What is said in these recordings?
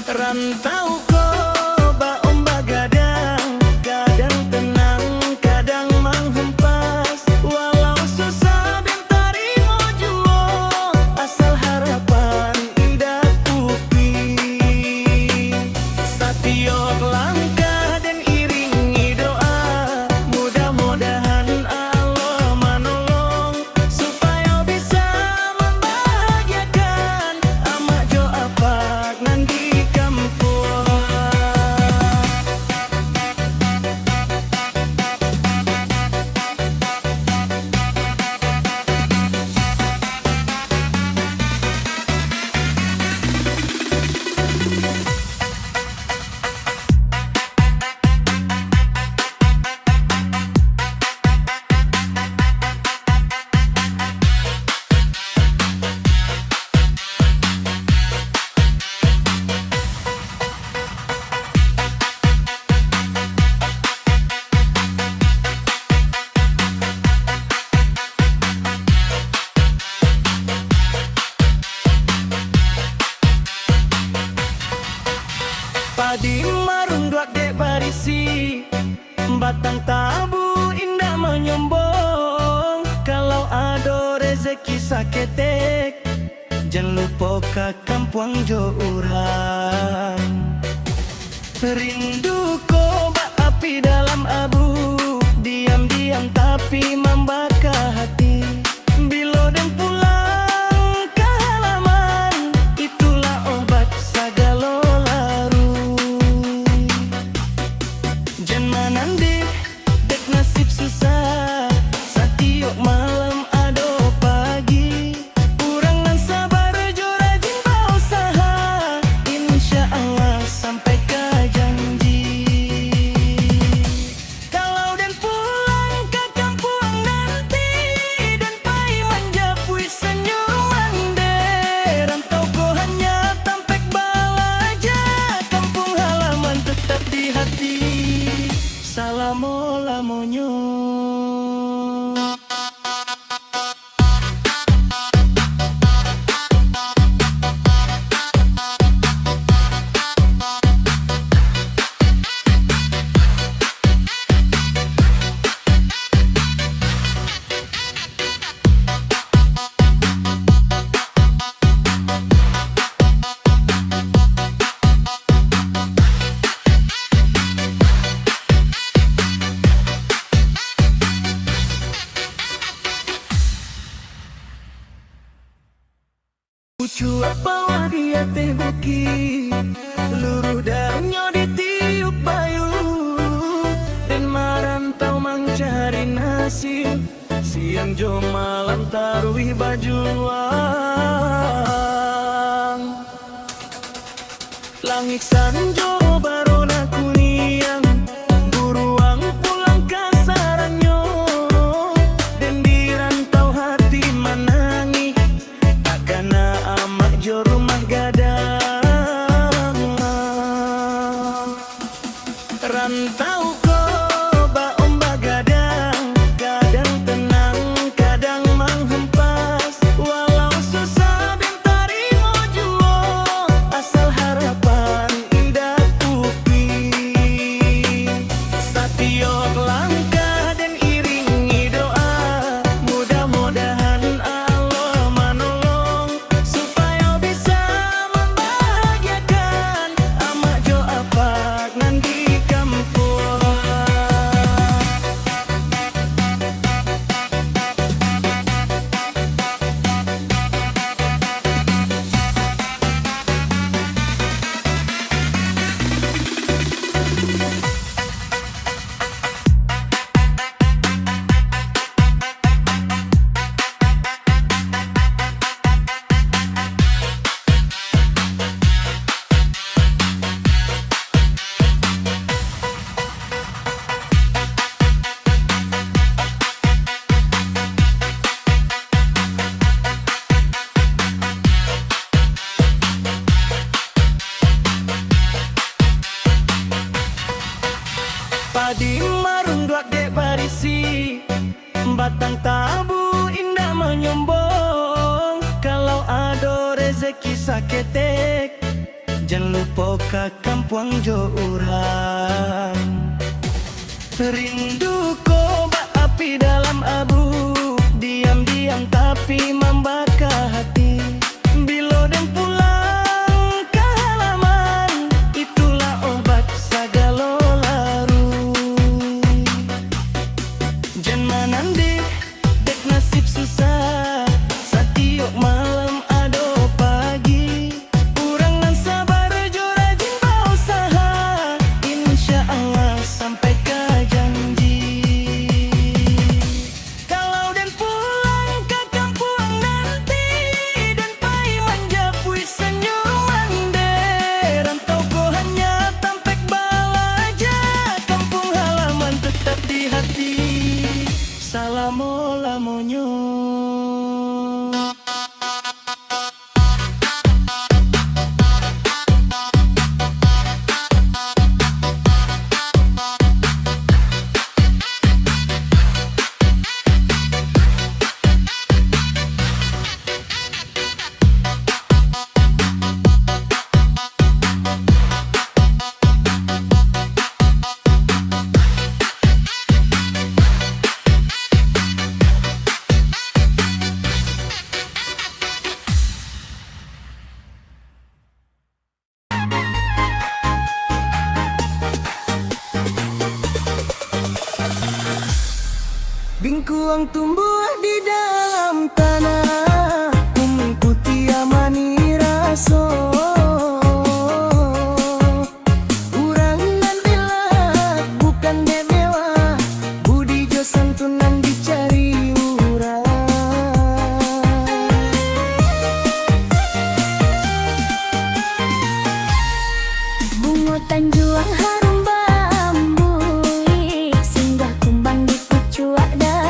Rantau koba ombak gadang, kadang tenang, kadang menghempas. Walau susah bentari mojuo, asal harapan indah tupi. Satiok langkah dan iringi doa, mudah-mudahan Allah menolong, supaya bisa membahagiakan amak jo apak nan di kampung. Padi marung duak dek barisi, batang tabu indah menyombong. Kalau ada rezeki saketek, jangan lupa ke kampung jo urang. Rindu koba api dalam abu, diam-diam tapi membakar hati. Bila dan pulang ke halaman, itulah obat segala laru. Jangan nanti dek nasib susah, satiok malam ado pagi. Urang nan sabar jo rajin berusaha, insya Allah sampai ke janji. Kalau dan pulang ke kampung nanti, dan pai menjapui senyum mande. Rantau ko hanya tampek balaja, kampung halaman tetap di hati. Salamo lamonyo. Ucu apa dia teh buki, luruh daunnya ditiup bayu, dan marantau mencari nasib, siang jo malam taruhi bajuang. Langit sanjo barona kuniang, buruang pulang ke saranyo, dan di rantau hati menangi, takana amak jo rumah gadang. Rantau koba ombak gadang, kadang tenang, kadang menghempas. Walau susah bentari mojuo, asal harapan indah tupi. Satiok langkah dan iringi doa, mudah-mudahan Allah menolong, supaya bisa membahagiakan amak jo apak nan di kampung. Padi marung duak dek barisi, batang tabu indah menyombong. Kalau ada rezeki saketek, jangan lupa ke kampung jo urang. Rindu ko bak api dalam abu, diam-diam tapi membakar hati. Bila dan pulang ke halaman, itulah obat segala laru. Jangan menanti dek nasib susah, setiap malam ado pagi. Urang nan sabar jo rajin berusaha, insya Allah sampai ke janji. Kalau dan pulang ke kampung nanti, dan pai menjapui senyuman de. Rantau ko hanya tampek balaja, kampung halaman tetap di hati. Salamo-lamonyo. Bingkuang tumbuh di dalam tanah, kuning putih amani raso. Urang nan belak bukan demewa, budi jo santunan dicari urang. Bunga tanjuang harum bambu, singgah kumbang di pucuk dahan.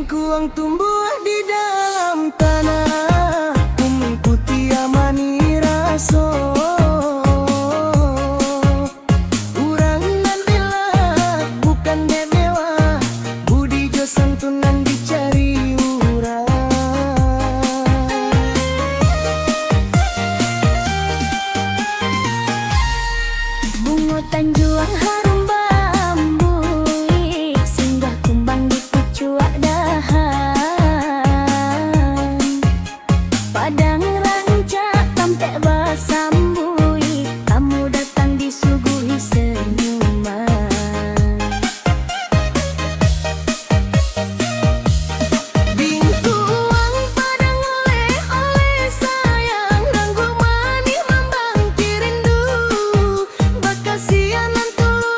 Bingkuang tumbuh di dalam tanah, kuning putih amani raso. Urang nan bela bukan dewa, budi jo santunan dicari urang. Bunga tanjuang harum bambu, singgah kumbang di pucuak dahan. Padang rancak tampek basambui, kamu datang disuguhi senyuman. Bingkuang padang oleh-oleh sayang, ranggu manis membangkit rindu. Bakasianan tulu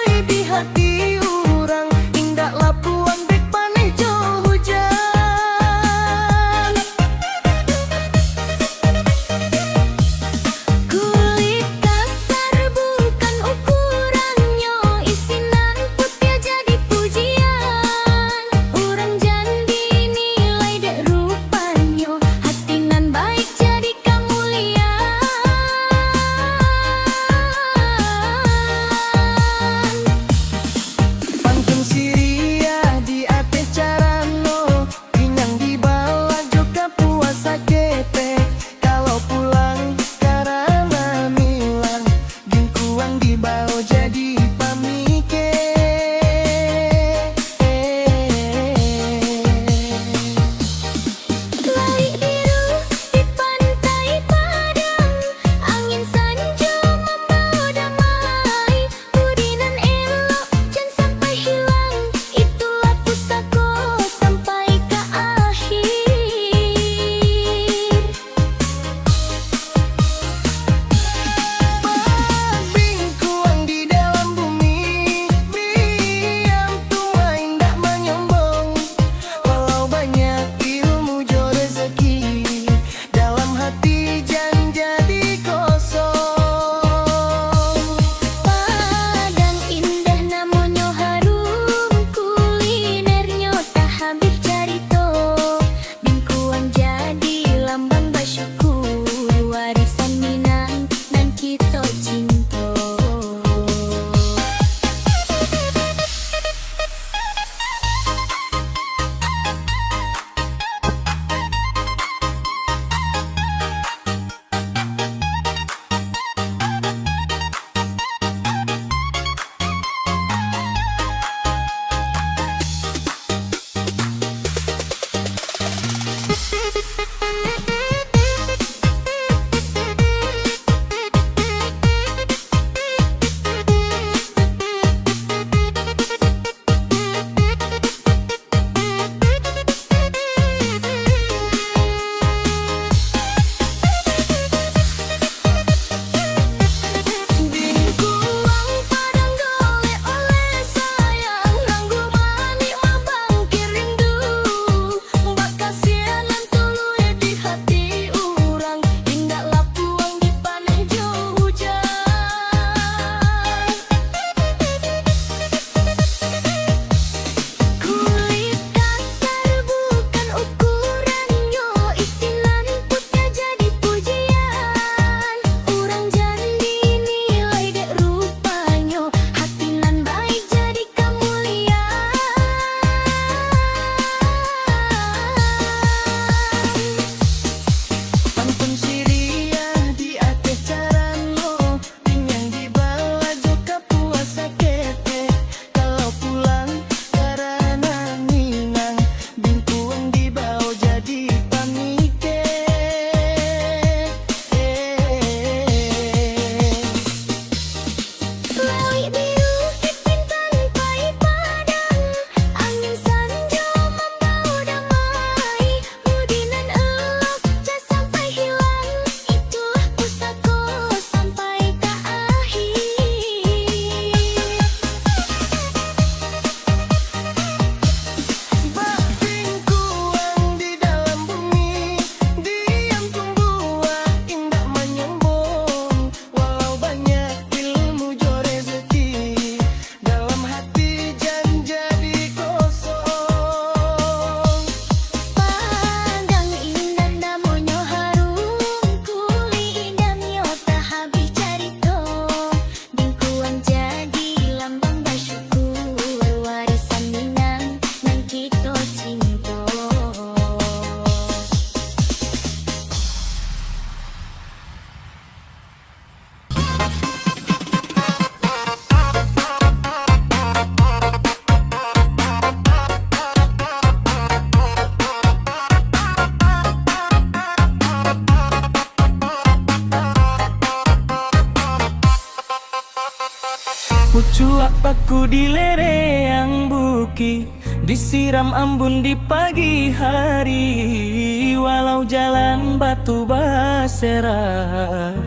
Pucuk paku di lereng buki, disiram embun di pagi hari. Walau jalan batu basera,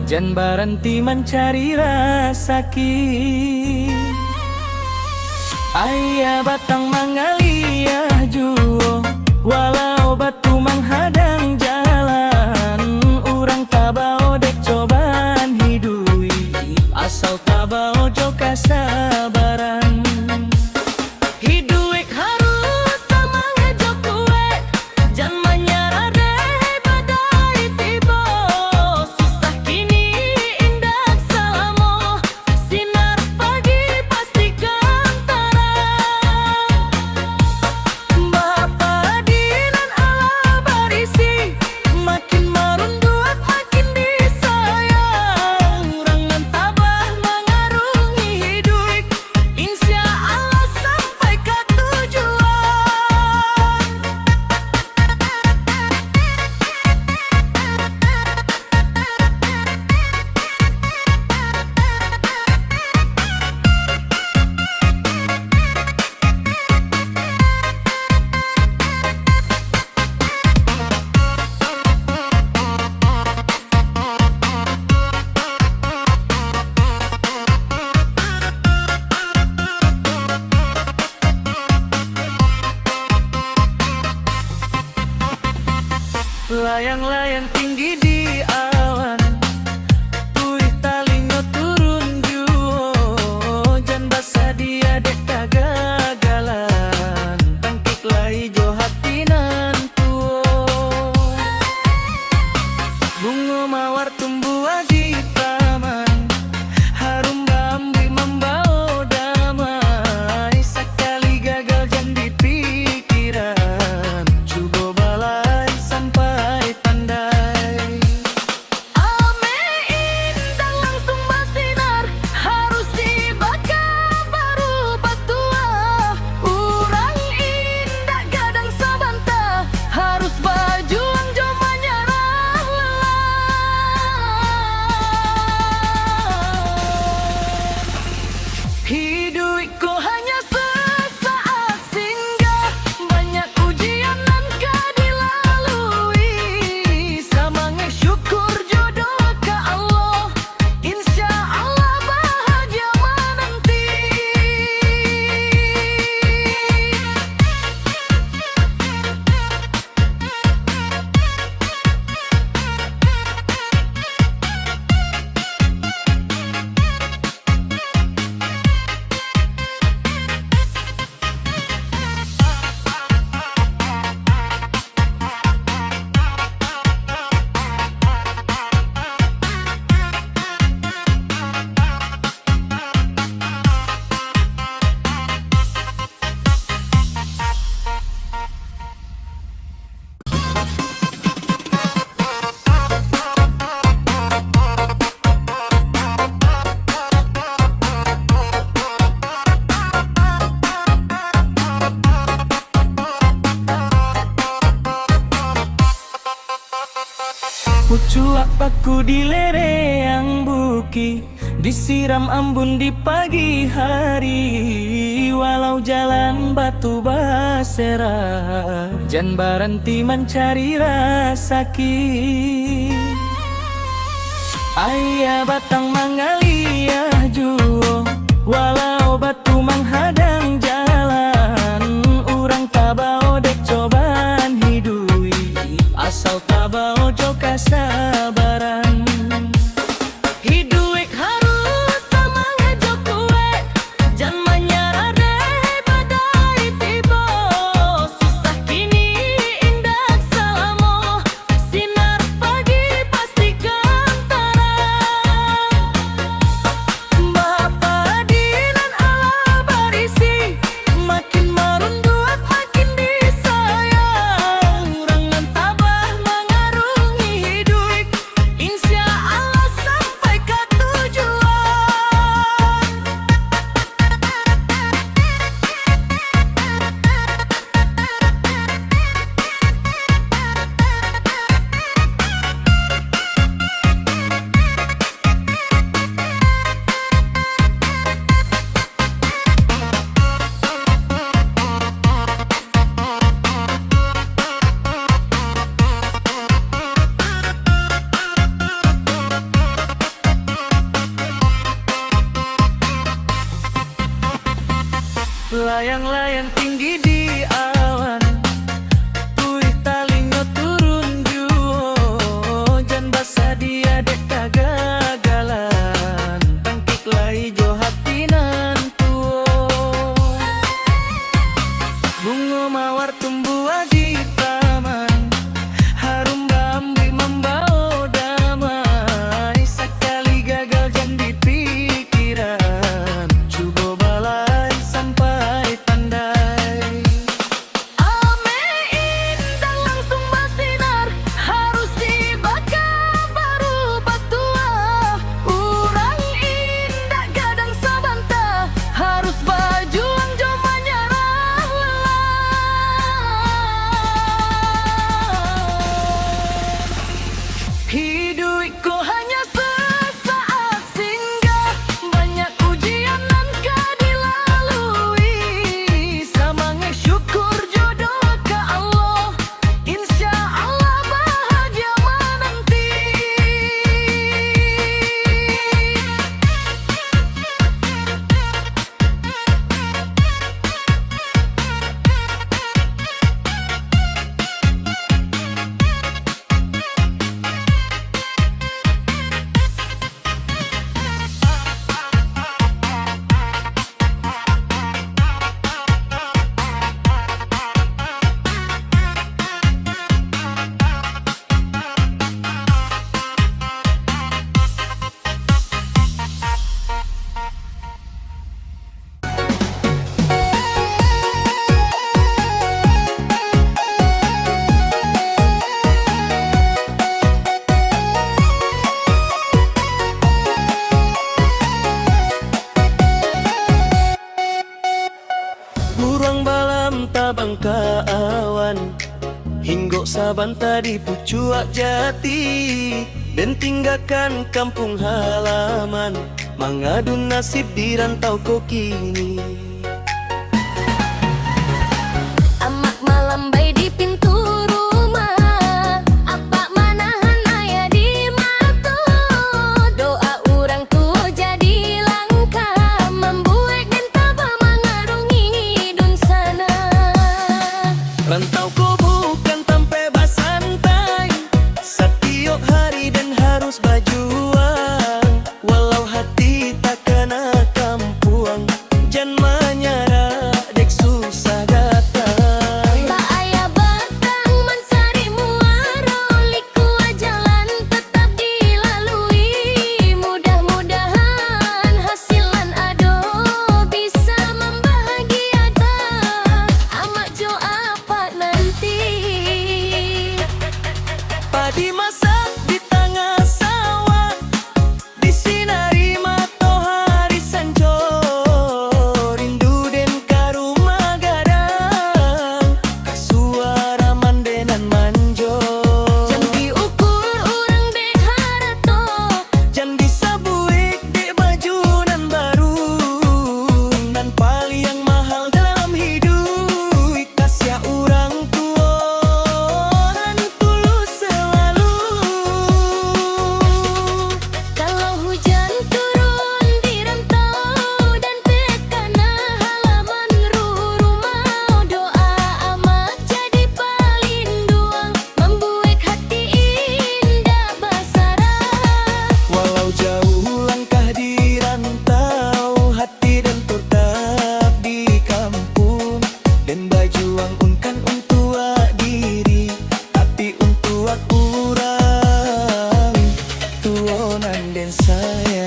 jan berhenti mencari rasaki. Ayah batang mangalia juo, walau batu menghadang jalan. Urang tabao dek cobaan hidui, asal tabao jo kasabaran. Hidup harus sama ngejo kue, jangan menyerah deh badai tiba. Susah kini indah selamo, sinar pagi pastikan terang. Bapa dinan ala barisi, makin merunduk makin disayang. Urang nan tabah mengarungi hidup, insya Allah sampai ke tujuan. Layang-layang tinggi di awan, tuih talingo turun juo. Jan basa dia dek kagagalan, tangkik lai jo hati nan tuo. Bunga mawar tumbuh di taman, harum bambi membawa damai. Sekali gagal jan di pikiran, cuba balai sampai pandai. Ame indah langsung bersinar, harus dibakar baru batua. Urang indah gadang sabanta, harus berjuang jo menyerah lelah. Hidupku hanya sesaat singgah, banyak ujian nan ka dilalui. Sama ngesyukur jodoh ke Allah, insya Allah bahagia menanti. Pucuk paku di lereng buki, disiram embun di pagi hari. Walau jalan batu basera, jan berhenti mencari rasaki. Ayah batang mangalia juo, walau batu menghadang jalan. Urang tabao dek cobaan hidui, asal tabao jo kasabaran. Hidup harus sama ngejo kue, jangan menyerah deh badai tiba. Susah kini indah selamo, sinar pagi pastikan terang. melayang-layang tinggi di awan. Tuih talingo turun juo, jan basa dia dek kagagalan. Tangkik lah ijo hati nan tuo. Bunga mawar tumbuh di taman, harum bambu membawa damai. Sekali gagal jan di pikiran, coba balai sampai pandai. Ame indah langsung bersinar, harus dibakar baru batua. Urang indah gadang sabanta, harus berjuang jo menyerah lelah. Hidupku hanya sesaat singgah, banyak ujian nan kau dilalui. Semangat syukur jodoh ke Allah, insya Allah bahagia menanti. Burung balam tabang ke awan, hinggo saban tadi pucuak jati. Dan tinggalkan kampung halaman, mengadu nasib di rantau ko kini. Amak malambai di pintu rumah, apa manahan ayah di mata. Doa orang tua jadi langkah, membuat dan tabah mengarungi dun sana. Rantau ko bukan sampai basantai, setiap hari dan harus berjuang. Walau hati tak kena kampuang, jangan menyerah dek susah datang. Tak ayah batang mencari muara, liku jalan tetap dilalui. Mudah-mudahan hasilan ado bisa membahagiakan amak jo apa nanti. Padi masak di tengah sawah, disinari matahari sanjo. Rindu den ka rumah gadang, ka suara mandenan manjo. Jam diukur orang dek harato, Jan bisa buik dek baju nan baru. Dan paling yang mahal dalam hidup, kasih orang tua nan tulus selalu. kalau hujan turun di rantau dan tekana halaman rumah. Doa amat jadi palinduang, membuat hati indah basarah. Walau jauh langkah di rantau, hati dan tetap di kampung. Dan berjuang unkan untuk diri, tapi untuk orang tuonan dan sayang.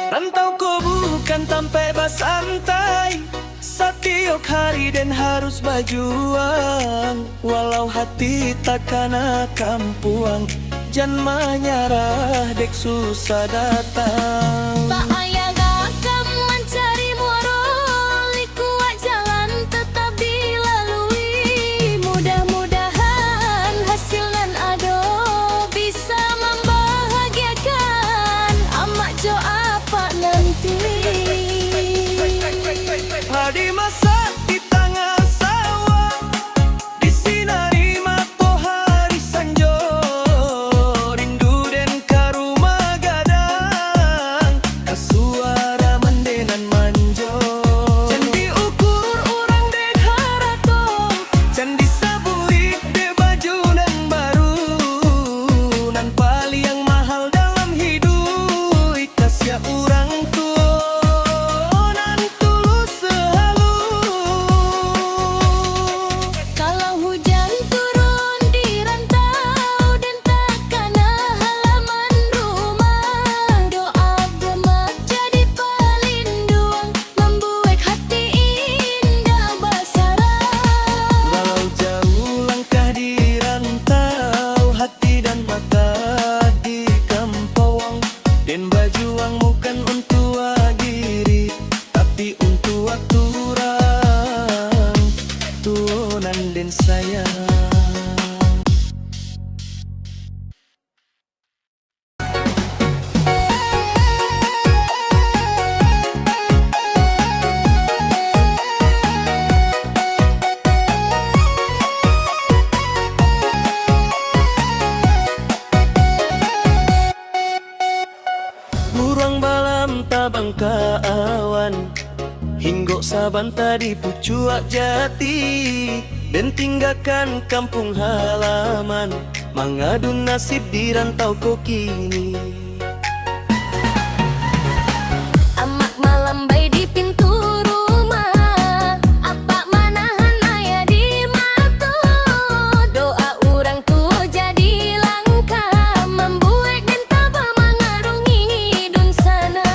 Rantau ko bukan sampai basantai, setiap hari dan harus berjuang. Walau hati tak kena kampuang, jangan menyerah dek susah datang. Tak ayah gagam mencari muara, Urang balam tabang ka awan, hinggok saban tadi pucuak jati, dan tinggalkan kampung halaman, mengadu nasib di rantau ko kini. Amak malambai di pintu rumah, apa manahan ayah di mata. Doa orang tua jadi langkah, membuat dan tabah mengarungi dun sana.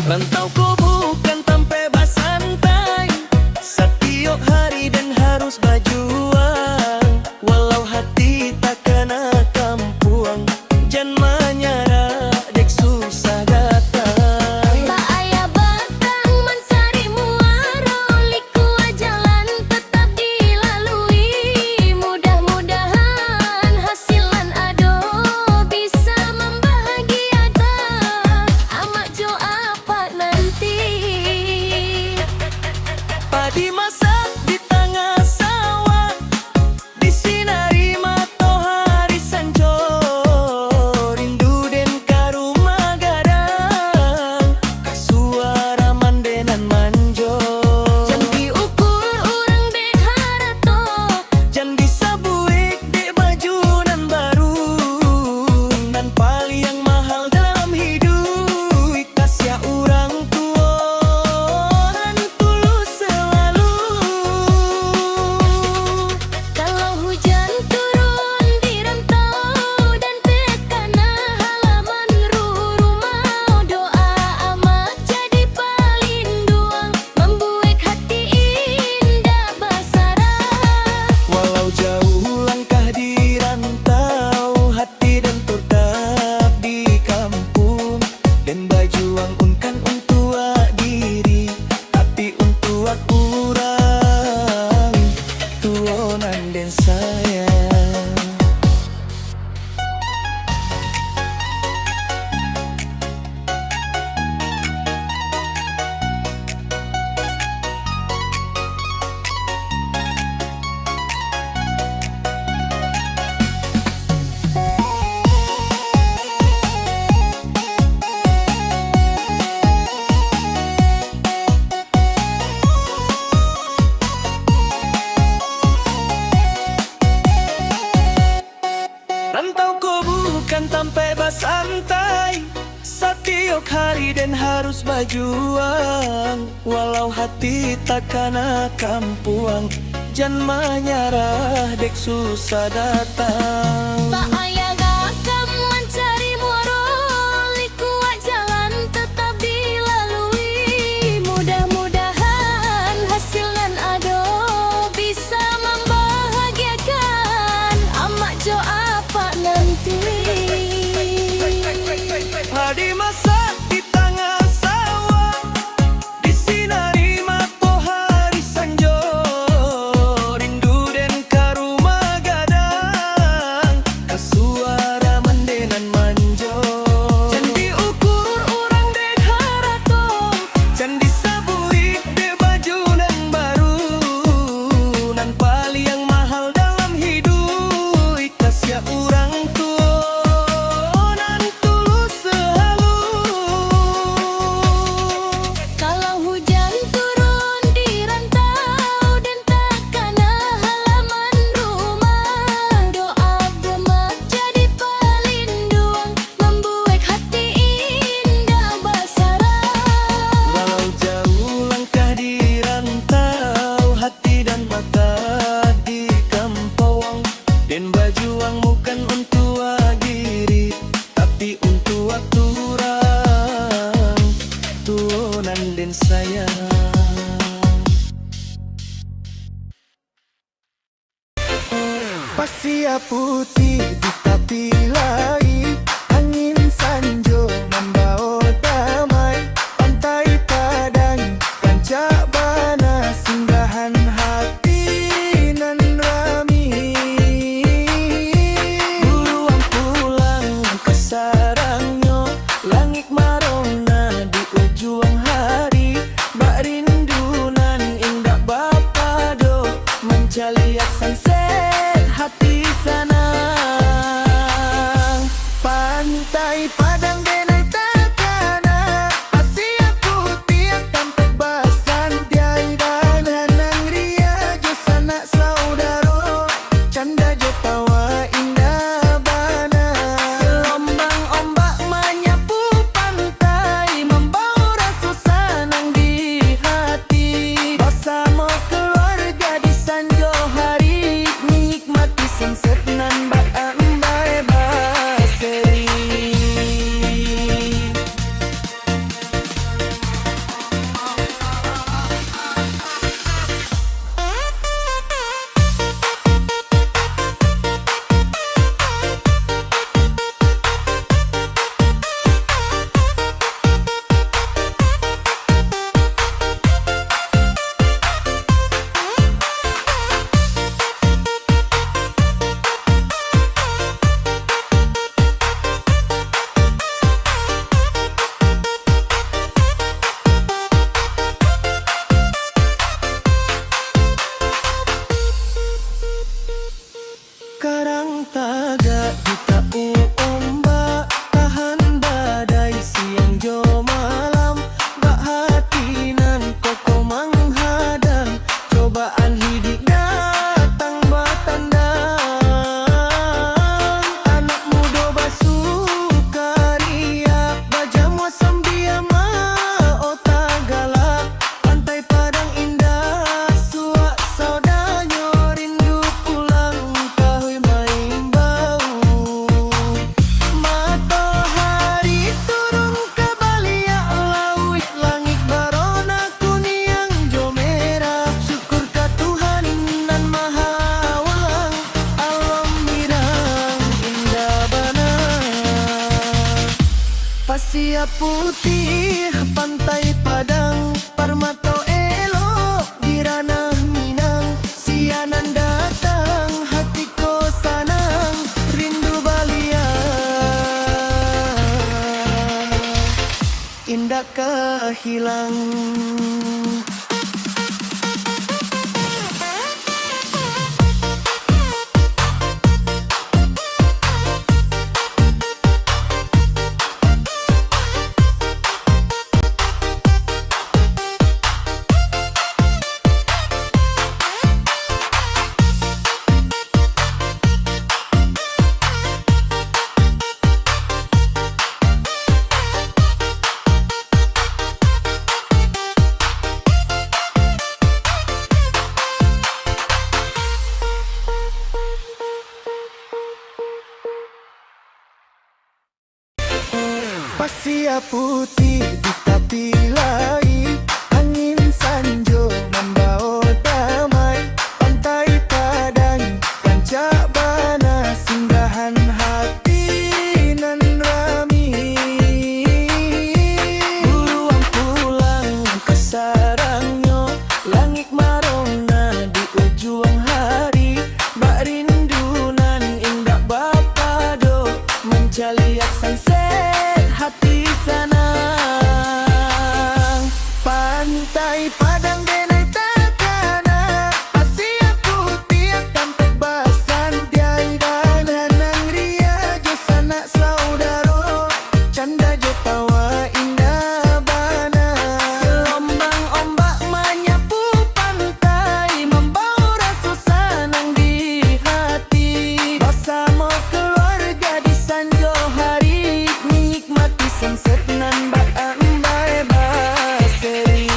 Rantau ko bukan tampe basantai, setiap hari dan harus berjuang. Walau hati tak kena kampuang, jangan menyerah dek susah datang. Tak ayah batang mencari muara, liku jalan tetap dilalui. Mudah-mudahan hasilan ado bisa membahagiakan amak jo apa nanti. Padi masak di tengah sawah, disinari matahari sanjo, rindu den ka rumah gadang, kasuara mandenan manjo. Jan diukur orang dek harato, Jan bisa buik dek baju nan baru, nan paling yang mahal dalam hidup, kasih orang tua nan tulus selalu. kalau hujan turun di rantau dan tekana halaman rumah. Doa amat jadi palinduang, membuat hati indah basara. Walau jauh langkah di rantau, hati dan tetap di kampung, dan berjuang unkan untuk diri, tapi untuk kurang tuonan dan sayang. Rantau ko bukan tampe basantai, setiap hari dan harus berjuang. Walau hati tak kena kampuang, jangan menyerah dek susah datang. Tak ayah gagam mencari muara, liku jalan tetap dilalui. Mudah-mudahan hasilan ado bisa membahagiakan amak jo apa nanti. Padi masak di tengah sawah, disinari matahari sanjo, rindu den ka rumah gadang, kasuara mandenan manjo. Jan diukur orang dek harato, jan disabuik dek baju nan baru, nan paling yang mahal dalam hidup, kasih orang tua nan tulus selalu. Kalau hujan turun di rantau dan tekana halaman rumah. Doa gemak jadi palinduang, membuat hati indah basara. Walau jauh langkah di rantau, hati dan mata di kampung, dan berjuang bukan untuk diri, tapi untuk orang tuonan dan sayang. Pasia putih di tepi laut, angin sanjo membawa damai, pantai padang kancak bana, singgahan hati nan rami. Buruan pulang ke sarangnya, langit marona di ujung hari, bak rindunan indah bapa do, mencari sunset hati sana. Pasir putih, pantai Padang, Permata elok di ranah Minang. Sianan datang, hatiku sanang, rindu balia, indah kehilang. Pasir putih di tepi laut, angin sanjo membawa damai. Pantai Padang, Kancak Bana, singgahan hati nan rami. Buruan pulang ke sarangnya, langit marona di ujung hari. Bak rindunan indah bapa do, mencari sunset hati sanang. Pantai Padang denai takana, pasir putih tampek basan. Diai danang ria jo sanak saudaro, canda jo tawa indah bana. Gelombang ombak menyapu pantai, membawa rasa sanang di hati. Bersama keluarga di sanjo hari, nikmati sunset nan bak ambai baseri.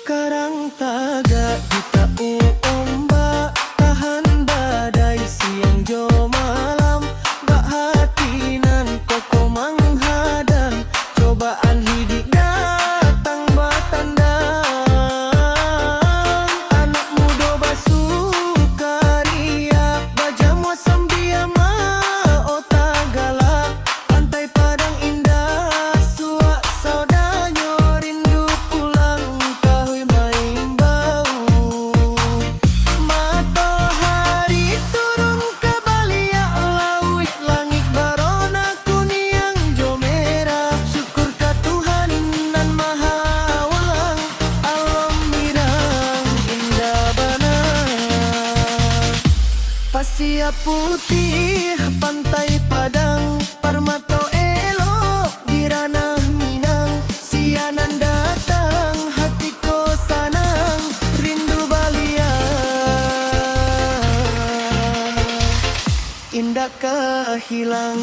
Karang tagak kita ombak, tahan badai siang jo malam. Bak hati nan koko menghadang, cobaan hidup datang batandang. Anak muda basukaria, bajamu sambia ma otak galak. Pantai Padang indah, suak saudanyo rindu pulang. Matahari turun ke baliak laut, langit barona kuning jo merah. Syukur ke Tuhan nan maha awang, alam mirang indah bana. Pasir putih, pantai Padang, Permata elok di ranah Minang. Sianan datang, hatiku sanang, rindu balia, indah kehilang.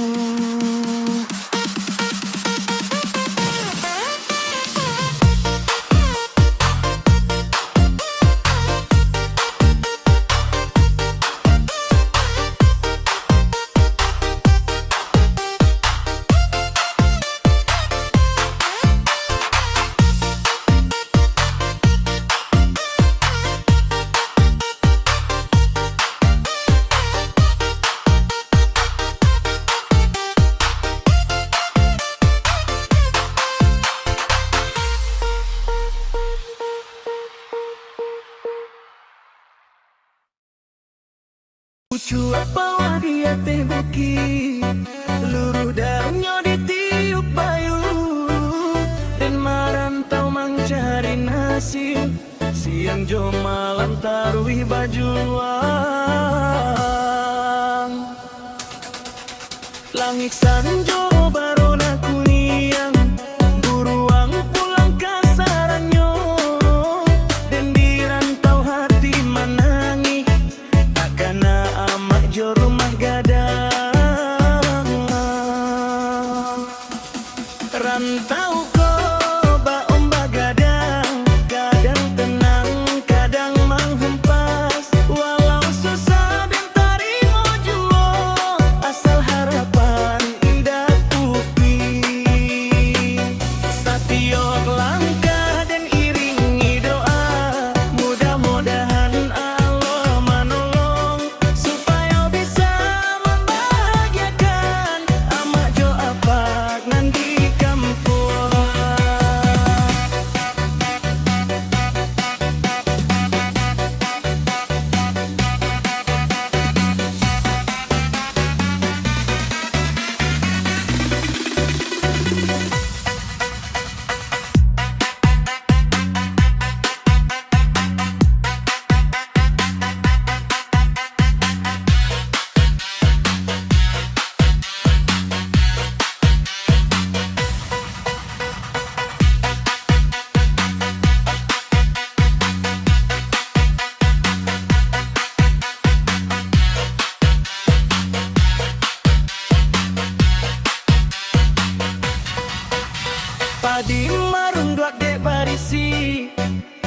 Cuak bawah dia teh bukit, luruh daunnya ditiup bayu, dan marantau mencari nasib. Siang jo malam taruhi baju luang, langit sanjo barona kuning. Buruang pulang ke sarangnya,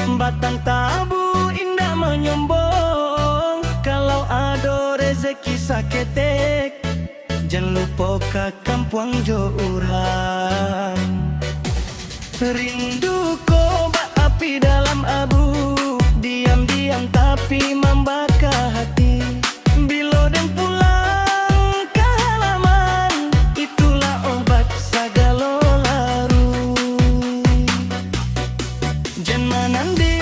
Batang tabu indah menyombong, kalau ada rezeki saketek, jangan lupa ke kampung jo urang. Rindu ko api dalam abu, diam-diam tapi membakar hati. Bila dan pulang ke halaman, itulah obat segala laru. Jangan nanti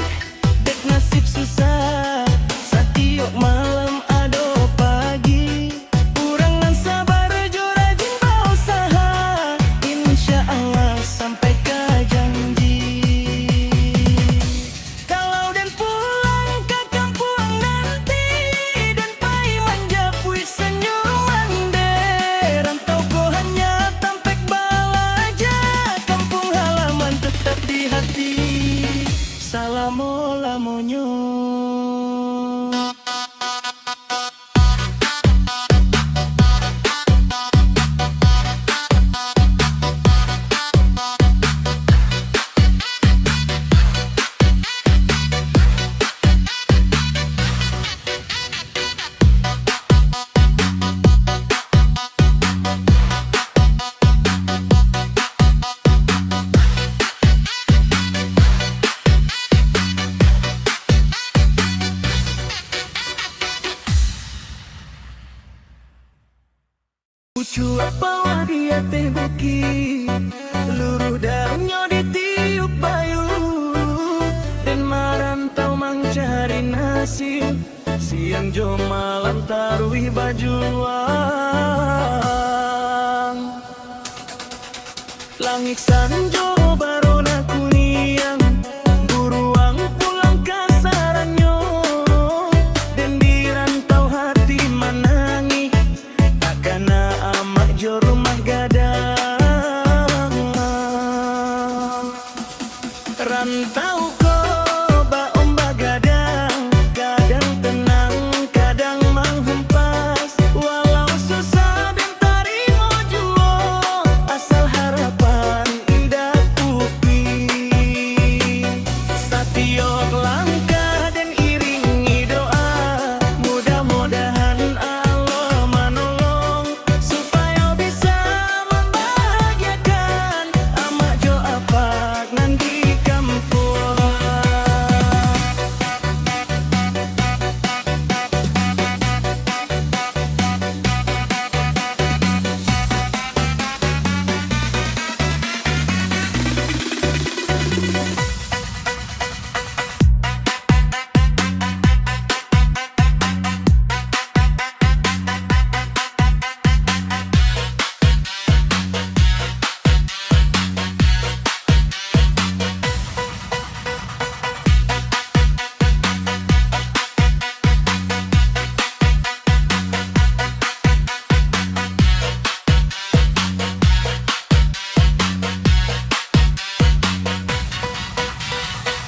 dek nasib susah, setiap malam ada pagi. Urang nan sabar jo rajin berusaha, insya Allah sampai ke janji. Kalau dan pulang ke kampung nanti, dan pai menjapui senyuman deh. Rantau ko hanya tampek balaja, kampung halaman tetap di hati. Salamo lamonyo. Ucu apa dia teh buki, luruh daunnya ditiup bayu, dan marantau mencari nasib, siang jo malam taruhi baju luang. Langit sanjo barona kuniang, buruang pulang kasaranyo, dan di rantau hati menangi, takana amak jo rumah gadang. Rantau ko ba ombak gadang, kadang tenang kadang menghempas, walau susah dan tarimo jua, asal harapan indah kupi. Setiap langkah dan iringi doa, mudah-mudahan Allah menolong, supaya bisa membahagiakan amak jo apak nan di kampung.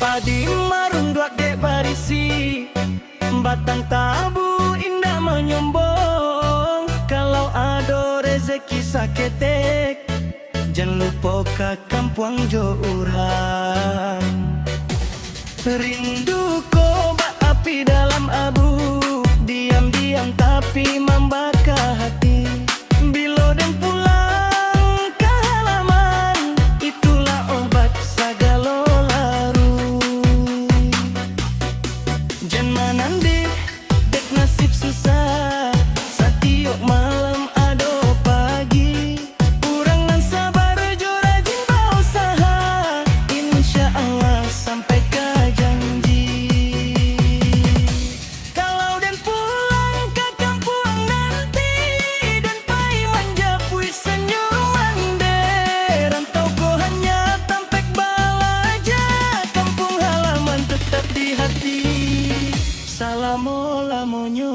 Padi marunduak dek parisi, batang tabu indah menyombong, kalau ada rezeki saketek, jangan lupa ke kampung jo urang. Rindu ko api dalam abu, diam-diam tapi membakar hati. Bila dan pulang ke halaman, itulah obat segala laru. Jangan nanti dek nasib susah, setiap malam ada pagi. Urang nan sabar jo rajin berusaha, insya Allah sampai ke janji. Kalau dan pulang ke kampung nanti, dan pai menjapui senyuman deh. Rantau ko hanya tampek balaja, kampung halaman tetap di hati. Salamo lamonyo.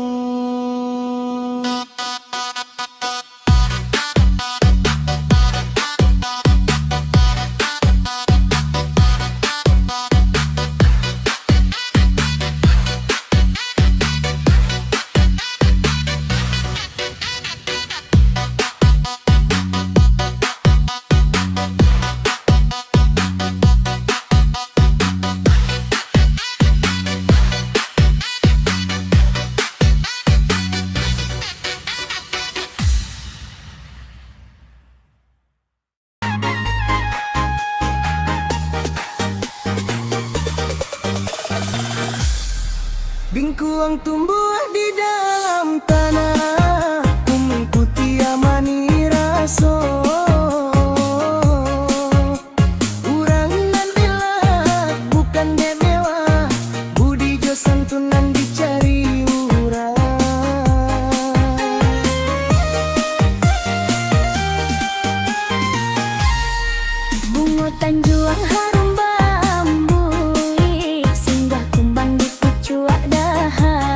Lengkuang tumbuh di dalam tanah, mengikuti amani raso. Urang nan bilang bukan demewa, budi jo santunan dicari urang. Bungutan juang harum bambu, singgah kumbang di pucuk dahan.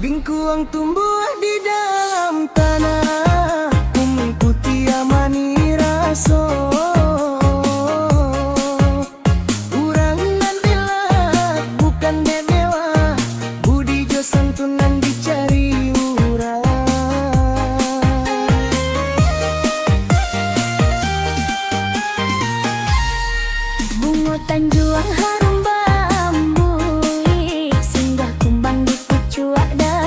Bingkuang tumbuh di dalam tanah, bumi putih amani raso. Urang nan bilang bukan dewa, budi jo santunan dicari urang. Bunga tanjuang harum bambu, singgah kumbang di pucuk dahan.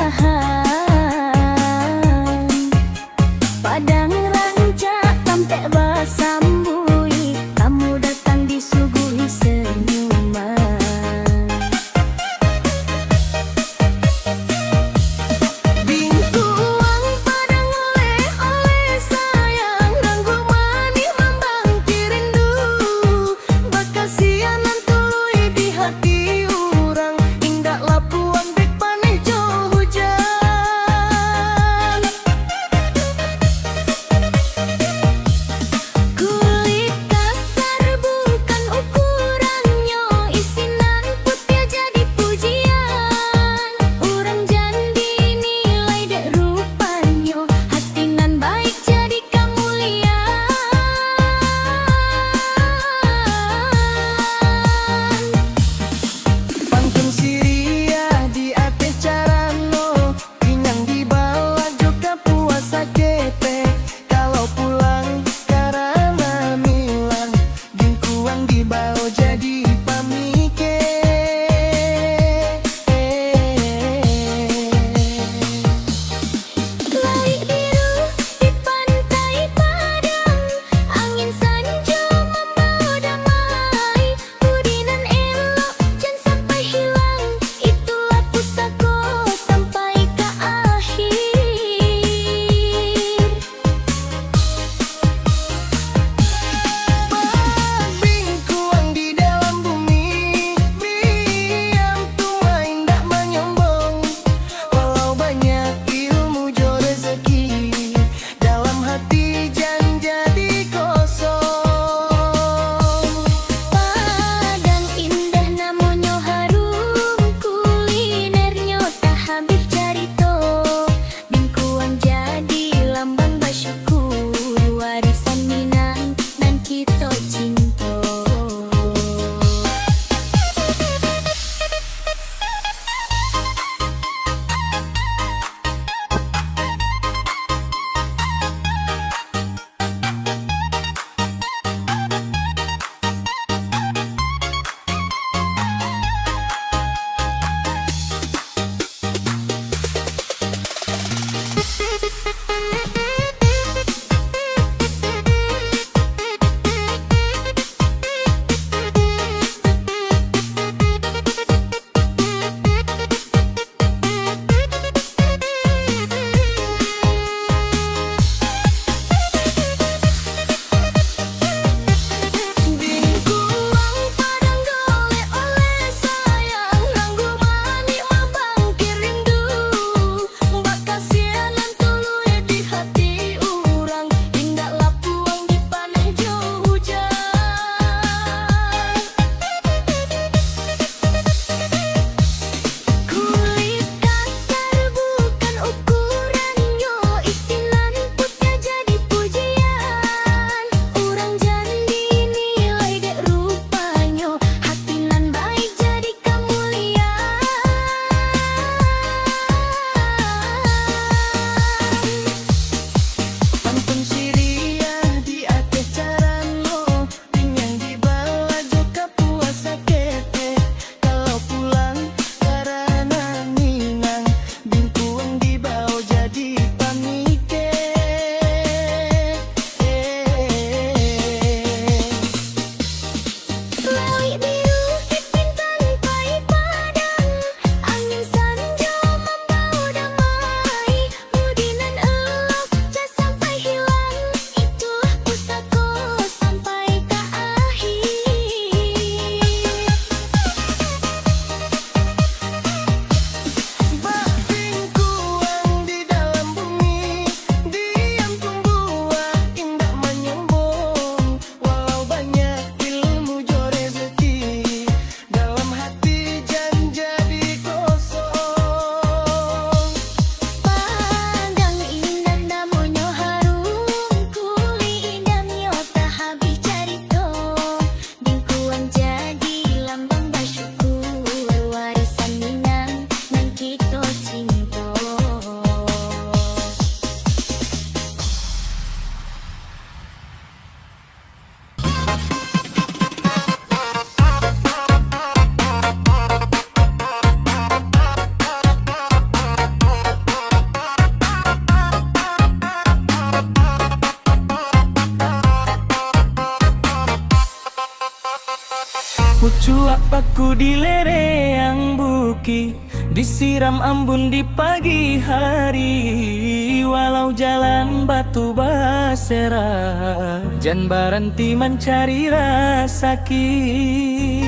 paku di lereng bukit, disiram embun di pagi hari. Walau jalan batu basera, jan berhenti mencari rasa ki.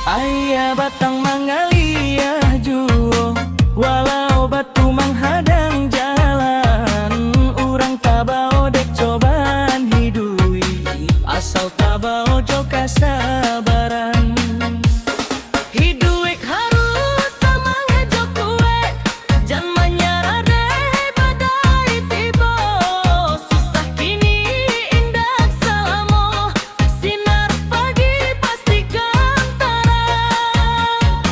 Ayah batang mangalia juo, walau batu menghadang jalan. Urang tabao dek cobaan hidui, asal tabao jo kasabaran. Hidup harus sama ngejo kue, jangan menyerah deh badai tiba. Susah kini indah selamo, sinar pagi pastikan terang.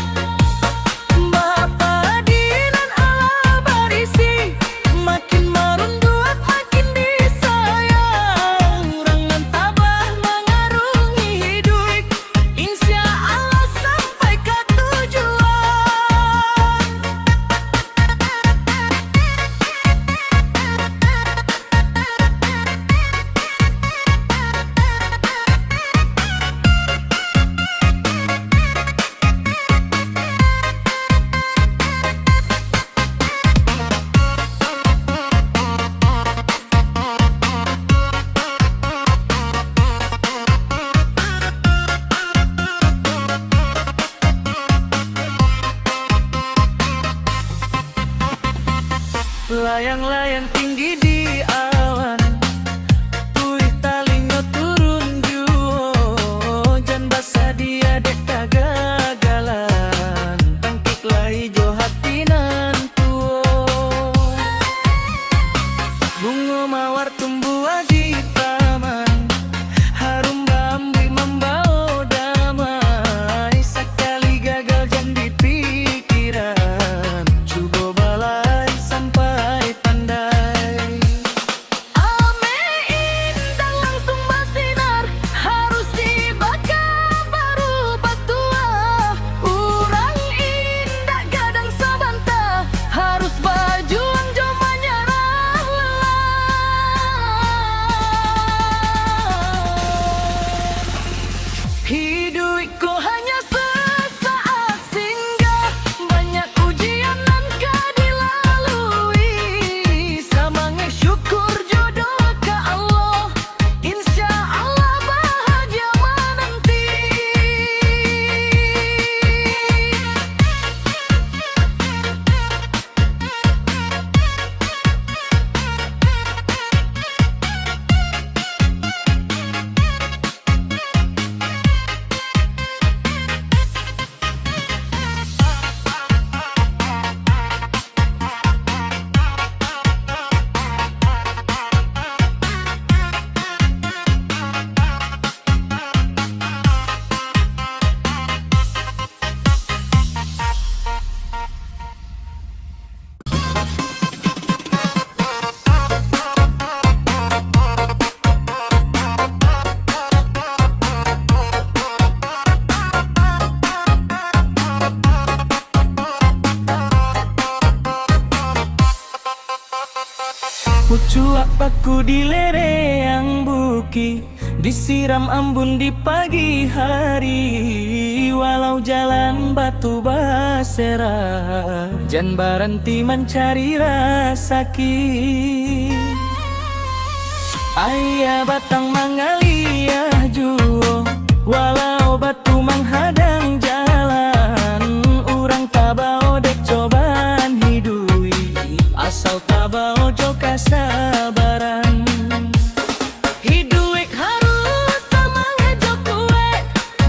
Bapa dinan ala barisi, makin merunduk makin disayang. Urang nan tabah mengarungi hidup, insya Allah sampai ke tujuan. Layang-layang tinggi di awan, tuih talingo turun juo. Jan basa dia dek kagagalan, tangkiklah hijau hati nan tuo. Bunga mawar tumbuh di taman, harum bambu membawa damai. Sekali gagal jan di pikiran, coba balai sampai pandai. Ame indah langsung bersinar, harus dibakar baru batua. Urang indah gadang sabanta, harus berjuang jo menyerah lelah. Hidupku hanya sesaat singgah, banyak ujian nan kau dilalui. Sama ngesyukur jodoh ke Allah, insya Allah bahagia menanti. Ucuak paku di lereng bukit, disiram embun di pagi hari. Walau jalan batu basera, jan berhenti mencari rasa ki. Ayah batang mangalia juo, walau batu menghadang jalan. Urang tabao dek cobaan hidui, asal tabao jo kasabaran. Hidup harus sama ngejo kue,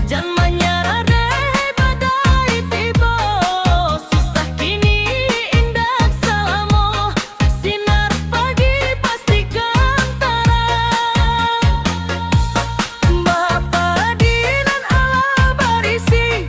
jangan menyerah deh badai tiba. Susah kini indah selamo, sinar pagi pastikan terang. Bapa dinan ala barisi,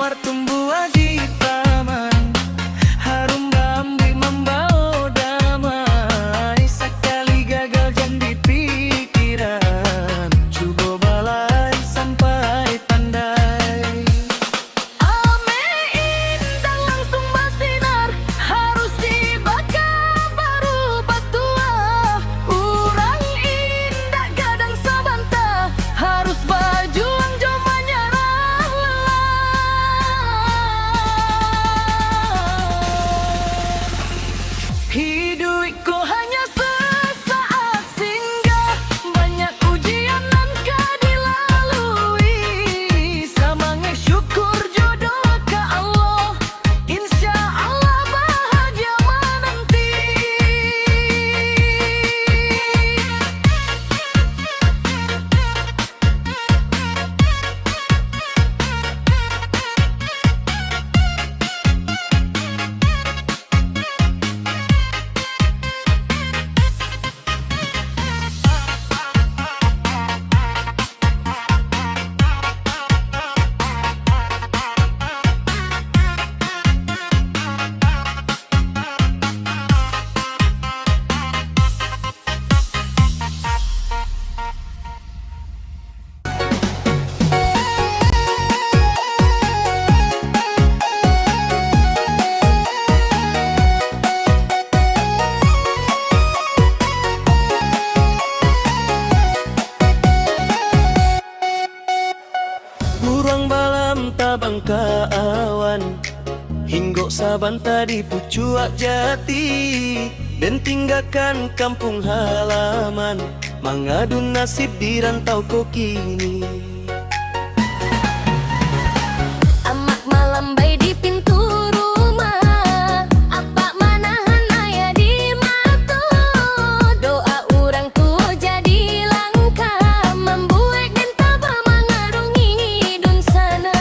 mawar tumbuh di taman, harum bambu membawa damai. Sekali gagal jadi pikiran, coba balai sampai pandai. Ame indah langsung bersinar, harus dibakar baru batua. Urang indah gadang sabanta, harus berjuang jo menyerah lelah. Hidupku hanya sesaat singgah, banyak ujian nan kah dilalui. Semangat syukur jodoh ke Allah, insya Allah bahagia menanti. Burung balam tabang ke awan, hinggo sabanta di pucuak jati, dan tinggalkan kampung halaman, mengadu nasib di rantau ko kini. Amak malambai di pintu rumah, apa manahan ayah di mata. Doa orang tua jadi langkah, membuat dan tabah mengarungi hidun sana.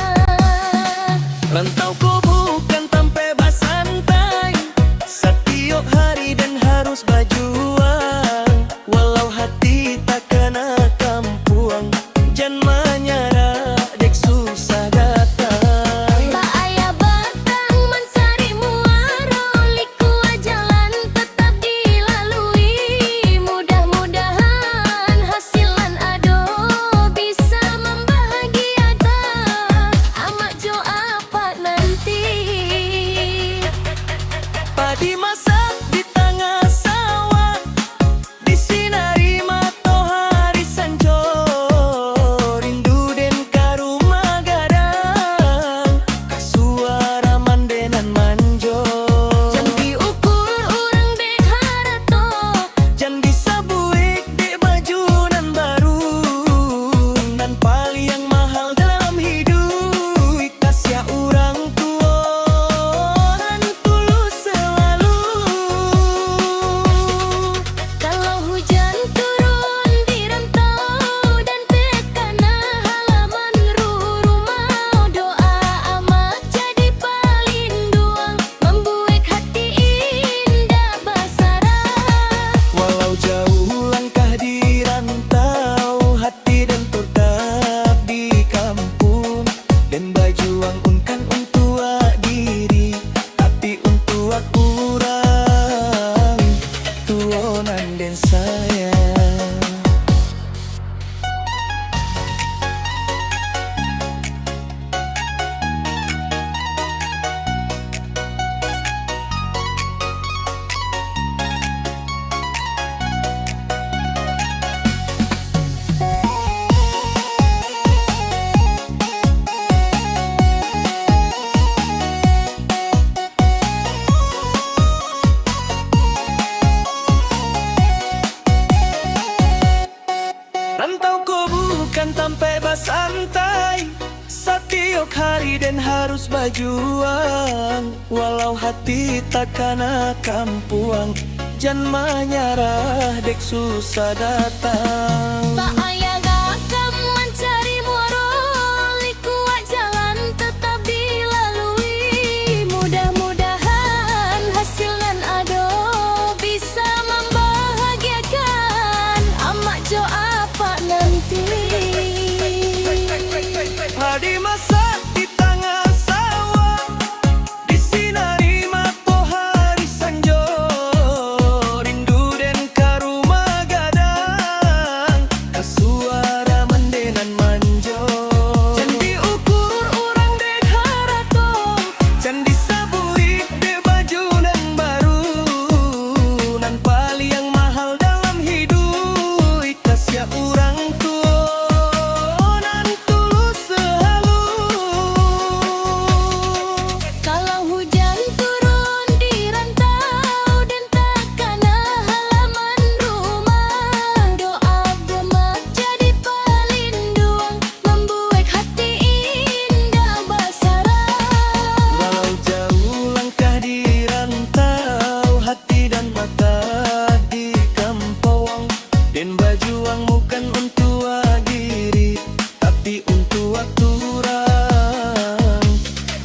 Rantau ko bukan sampai bersantai, setiap hari dan harus berjuang. Walau hati tak kena kampuang, jangan menyerah dek susah datang. Tak ayah batang mencari muara, liku jalan tetap dilalui. Mudah-mudahan hasilan ado bisa membahagiakan amak jo apa nanti. Padi masak di tengah sawah, disinari matahari sanjo. Rindu den ka rumah gadang, ka suara mandenan manjo. Jam diukur orang dek harato, Jan bisa buik dek baju nan baru, nan paling yang mahal dalam hidup. Kasih orang tua nan tulus selalu. kalau hujan turun di rantau dan pekana halaman rumah. Doa amat jadi palinduang, membuat hati indah basarah. Walau jauh langkah di rantau, hati dan tetap di kampung, dan berjuang unkan untuk diri, tapi untuk kurang tuonan dan sayang. Rantau ko bukan sampai bersantai, setiap hari dan harus berjuang. Walau hati tak kena kampuang, jangan menyerah dek susah datang. Tak ayah gagam mencari muara, liku jalan tetap dilalui. Mudah-mudahan hasilan ado bisa membahagiakan amak jo apa nanti. Padi masak di tengah sawah,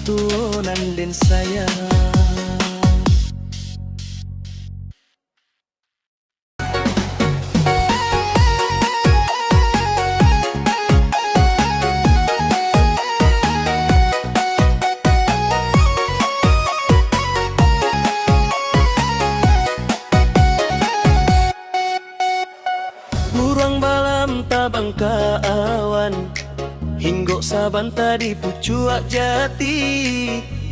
tuonan den sayang. Burang balam tabang ka awan, hinggo saban tadi pucuak jati,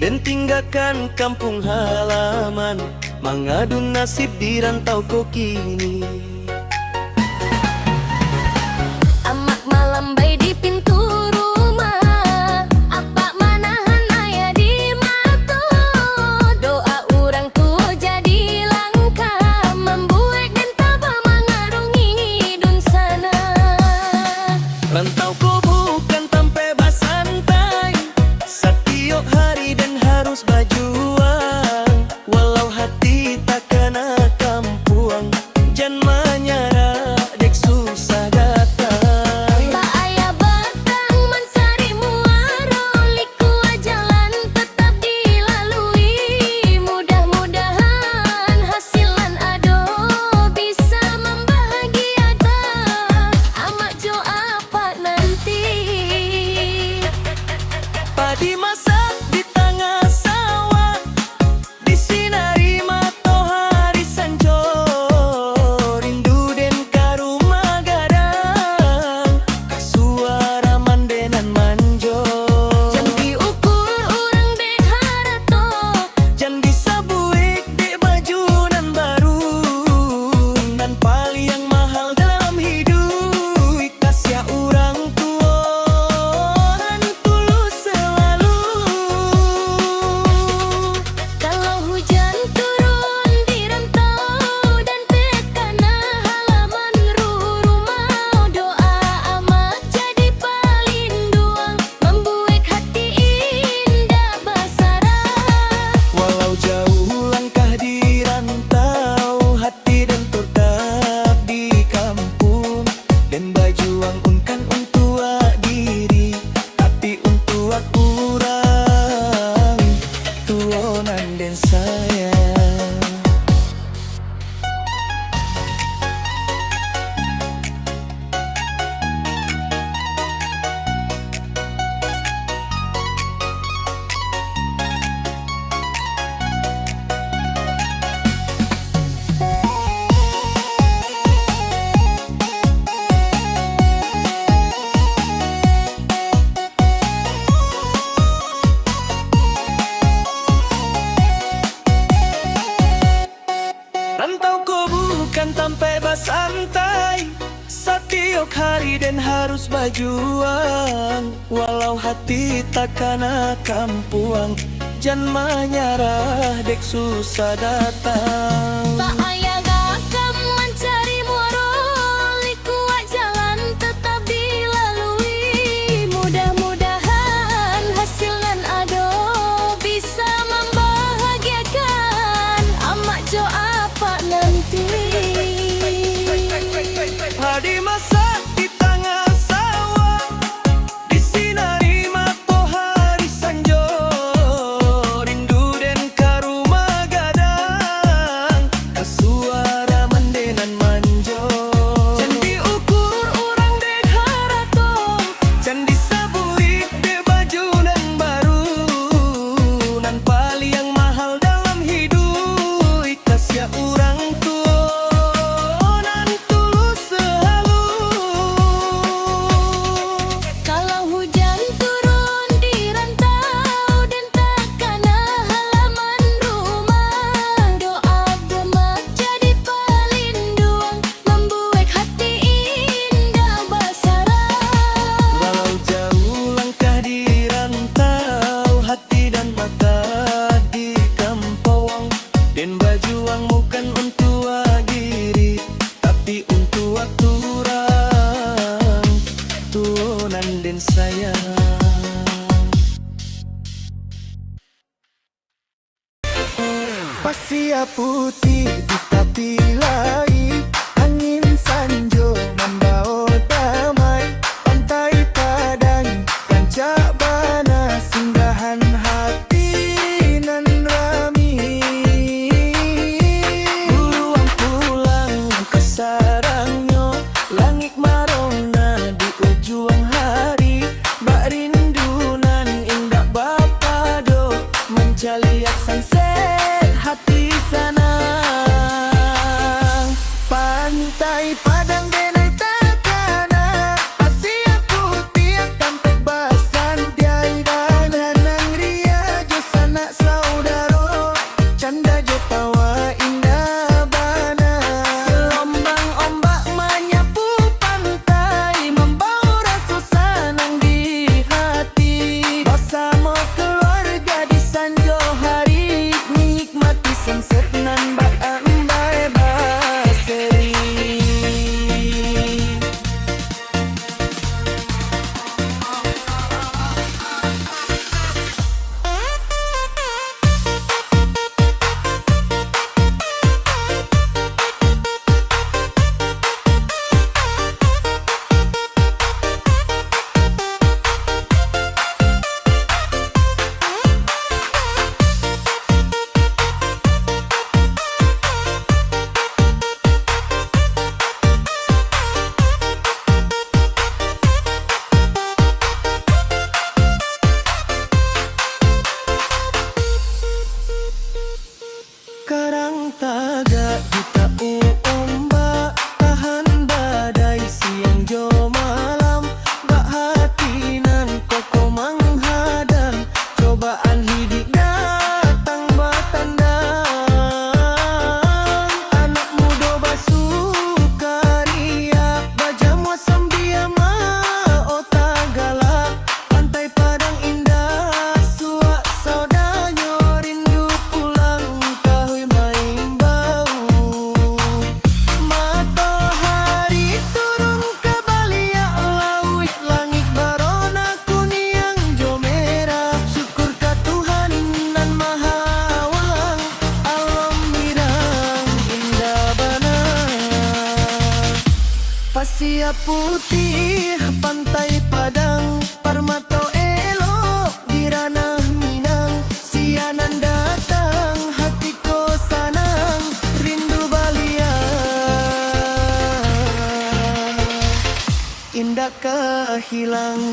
dan tinggalkan kampung halaman, mengadun nasib di rantau ko kini. Amak malambai di pintu rumah, apa manahan ayah di mata. Doa orang tua jadi langkah, membuat dan tabah mengarungi dun sana. Rantau ko bukan tampe basantai, setiap hari dan harus berjuang, walau hati tak kena kampuang, jangan menyerah dek susah datang. Tak ayah batang mencari muara, liku jalan tetap dilalui. Mudah-mudahan hasilan ado bisa membahagiakan amak jo apa nanti. Padi masak di tengah sawah, disinari matahari sanjo, rindu den ka rumah gadang, kasuara mandenan manjo. Jam diukur orang dek harato, Jan bisa buik dek baju nan baru, nan paling yang mahal dalam hidup, kasih orang tua nan tulus selalu. kalau hujan turun di rantau dan tekana halaman rumah. Doa amat jadi palinduang, membuat hati indah basara. Walau jauh langkah di rantau, hati dan tetap di kampung, dan berjuang unkan untuk diri, tapi untuk kurang tuonan dan sayang. Rantau ko bukan tampe basantai, setiap hari dan harus berjuang, walau hati tak kena kampuang, jangan menyerah dek susah datang. Tak ayah gakam mencari muara, liku jalan tetap dilalui. Mudah-mudahan hasilan ado bisa membahagiakan amak jo apa nanti. Padi masak di tengah sawah, disinari matahari sanjo, rindu den ka rumah gadang, kasuara mandenan manjo. Jan diukur orang dek harato, jan disabuik dek baju nan baru, nan paling yang mahal dalam hidup, kasih orang tua nan tulus selalu. Kalau hujan turun di rantau dan takana halaman rumah. Doa gemak jadi palinduang, membuat hati indah basara. Walau jauh langkah di rantau, hati dan mata di kampung, dan berjuang bukan untuk diri, tapi untuk orang tuonan den sayang. Pasia putih di tepi lai, angin sanjo membawa damai, pantai Padang, kancak bana singgahan hati. Ria putih pantai Padang, Parmato elok di ranah Minang. Sianan datang hatiku sanang, rindu balia indah kehilang.